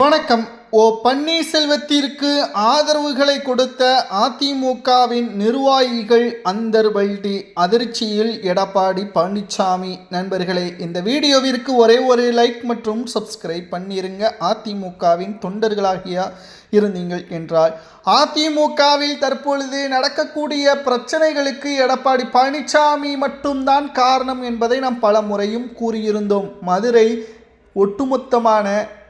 வணக்கம். பன்னீர்செல்வத்திற்கு ஆதரவுகளை கொடுத்த அதிமுகவின் நிர்வாகிகள் அந்தர்பல்டி அதிர்ச்சியில் எடப்பாடி பழனிசாமி. நண்பர்களே, இந்த வீடியோவிற்கு ஒரே ஒரு லைக் மற்றும் சப்ஸ்கிரைப் பண்ணிருங்க. அதிமுகவின் தொண்டர்களாகிய இருந்தீங்கள் என்றால், அதிமுகவில் தற்பொழுது நடக்கக்கூடிய பிரச்சனைகளுக்கு எடப்பாடி பழனிசாமி மட்டும்தான் காரணம் என்பதை நாம் பல முறையும் கூறியிருந்தோம். மதுரை ஒட்டுமொத்தமான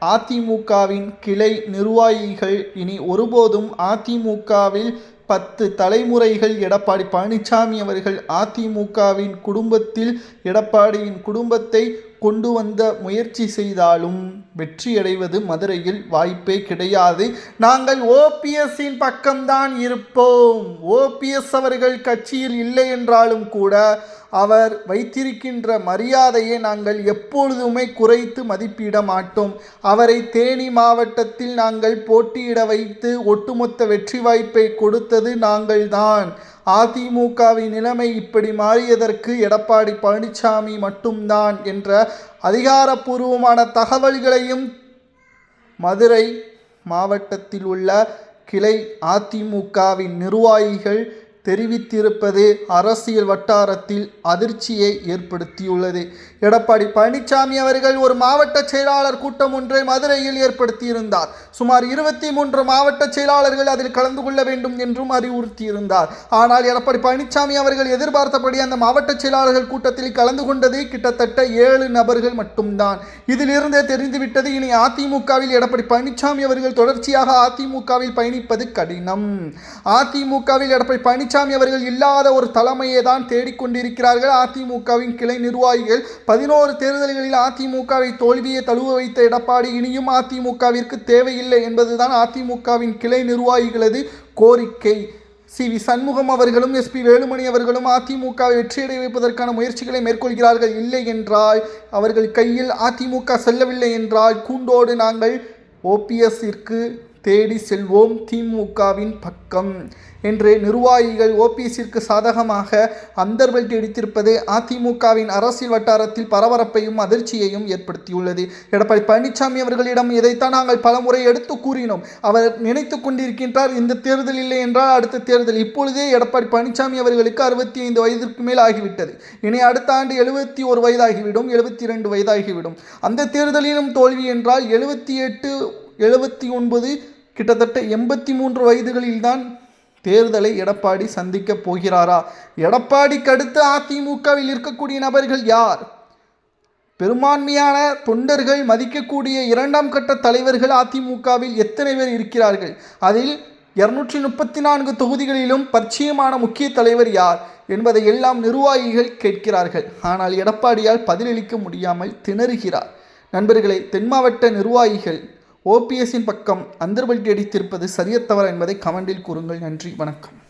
அதிமுகவின் கிளை நிர்வாகிகள் இனி ஒருபோதும் அதிமுகவில் 10 தலைமுறைகள் எடப்பாடி பழனிசாமி அவர்கள் அதிமுகவின் குடும்பத்தில் எடப்பாடியின் குடும்பத்தை கொண்டு வந்த முயற்சி செய்தாலும் வெற்றியடைவது மதுரையில் வாய்ப்பே கிடையாது. நாங்கள் ஓபிஎஸ்ஸின் பக்கம்தான் இருப்போம். ஓபிஎஸ் அவர்கள் கட்சியில் இல்லை என்றாலும் கூட அவர் வைத்திருக்கின்ற மரியாதையை நாங்கள் எப்பொழுதுமே குறைத்து மதிப்பிட மாட்டோம். அவரை தேனி மாவட்டத்தில் நாங்கள் போட்டியிட வைத்து ஒட்டுமொத்த வெற்றி வாய்ப்பை கொடுத்தது நாங்கள்தான். அதிமுகவின் நிலைமை இப்படி மாறியதற்கு எடப்பாடி பழனிசாமி மட்டும்தான் என்ற அதிகாரப்பூர்வமான தகவல்களையும் மதுரை மாவட்டத்தில் உள்ள கிளை அதிமுகவின் நிர்வாகிகள் தெரிவித்திருப்பது அரசியல் வட்டாரத்தில் அதிர்ச்சியை ஏற்படுத்தியுள்ளது. எடப்பாடி பழனிசாமி அவர்கள் ஒரு மாவட்ட செயலாளர் கூட்டம் ஒன்றை மதுரையில் ஏற்படுத்தியிருந்தார். சுமார் 23 மாவட்ட செயலாளர்கள் அதில் கலந்து கொள்ள வேண்டும் என்றும் அறிவுறுத்தியிருந்தார். ஆனால் எடப்பாடி பழனிசாமி அவர்கள் எதிர்பார்த்தபடி அந்த மாவட்ட செயலாளர்கள் கூட்டத்தில் கலந்து கொண்டது கிட்டத்தட்ட 7 நபர்கள் மட்டும்தான். இதிலிருந்தே தெரிந்துவிட்டது, இனி அதிமுகவில் எடப்பாடி பழனிசாமி அவர்கள் தொடர்ச்சியாக அதிமுகவில் பயணிப்பது கடினம். அதிமுகவில் எடப்பாடி பழனிசாமி அவர்கள் இல்லாத ஒரு தலைமையை தான் தேடிக்கொண்டிருக்கிறார்கள் அதிமுகவின் கிளை நிர்வாகிகள். 11 தேர்தல்களில் அதிமுகவை தோல்வியை தழுவ வைத்த எடப்பாடி இனியும் அதிமுகவிற்கு தேவையில்லை என்பதுதான் அதிமுகவின் கிளை நிர்வாகிகளது கோரிக்கை. சி.வி. சண்முகம் அவர்களும் எஸ்.பி. வேலுமணி அவர்களும் அதிமுகவை வெற்றியடை வைப்பதற்கான முயற்சிகளை மேற்கொள்கிறார்கள். இல்லை என்றால், அவர்கள் கையில் அதிமுக செல்லவில்லை என்றால் கூண்டோடு நாங்கள் ஓபிஎஸ்ஸிற்கு தேடி செல்வோம், திமுகவின் பக்கம் என்று நிர்வாகிகள் ஓபிஎஸ்ஸிற்கு சாதகமாக அந்தர்பல்டி அடித்திருப்பது அதிமுகவின் அரசியல் வட்டாரத்தில் பரபரப்பையும் அதிர்ச்சியையும் ஏற்படுத்தியுள்ளது. எடப்பாடி பழனிசாமி அவர்களிடம் இதைத்தான் நாங்கள் பலமுறை எடுத்து கூறினோம். அவர் நினைத்து கொண்டிருக்கின்றார், இந்த தேர்தல் இல்லை என்றால் அடுத்த தேர்தல். இப்பொழுதே எடப்பாடி பழனிசாமி அவர்களுக்கு 65 வயதிற்கு மேல் ஆகிவிட்டது. இனி அடுத்த ஆண்டு 71 வயதாகிவிடும், 72 வயதாகிவிடும். அந்த தேர்தலிலும் தோல்வி என்றால் 78, 79, கிட்டத்தட்ட 83 வயதுகளில்தான் தேர்தலை எடப்பாடி சந்திக்க போகிறாரா? எடப்பாடிக்கு அடுத்து அதிமுகவில் இருக்கக்கூடிய நபர்கள் யார்? பெரும்பான்மையான தொண்டர்கள் மதிக்கக்கூடிய 2ஆம் கட்ட தலைவர்கள் அதிமுகவில் எத்தனை பேர் இருக்கிறார்கள்? அதில் 234 தொகுதிகளிலும் பரிச்சயமான முக்கிய தலைவர் யார் என்பதை எல்லாம் நிர்வாகிகள் கேட்கிறார்கள். ஆனால் எடப்பாடியால் பதிலளிக்க முடியாமல் திணறுகிறார். நண்பர்களே, தென் மாவட்ட நிர்வாகிகள் ஓபிஎஸ்ஸின் பக்கம் அந்தர்பல்டி அடித்திருப்பது சரியத்தவரா என்பதை கமெண்டில் கூறுங்கள். நன்றி, வணக்கம்.